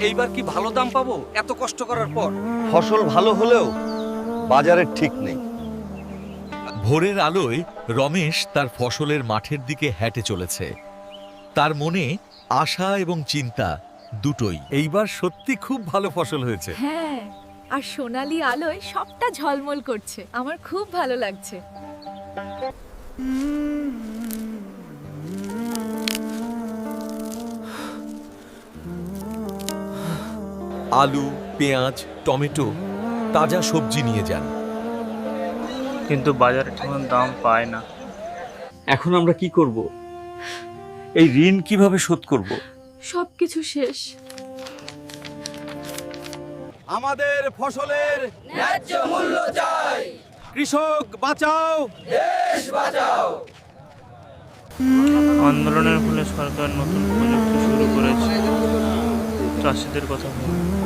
এইবার কি ভালো দাম পাবো এত কষ্ট করার পর? ফসল ভালো হলেও বাজারের ঠিক নেই। ভোরের আলোয় রমেশ তার ফসলের মাঠের দিকে হেঁটে চলেছে। তার মনে আশা এবং চিন্তা দুটোই। এইবার সত্যি খুব ভালো ফসল হয়েছে। হ্যাঁ, আর সোনালী আলোয় সবটা ঝলমল করছে। আমার খুব ভালো লাগছে। আলু, পেঁয়াজ, টমেটো, তাজা সবজি নিয়ে যান। কিন্তু বাজারে তেমন দাম পায় না। এখন আমরা কি করব? এই ঋণ কিভাবে শোধ করব? সবকিছু শেষ। আমাদের ফসলের ন্যায্য মূল্য চাই। কৃষক বাঁচাও, দেশ বাঁচাও। আন্দোলনের ফলে সরকার নতুন প্রযুক্তি শুরু করেছে। চাষিদের কথা ভাবে।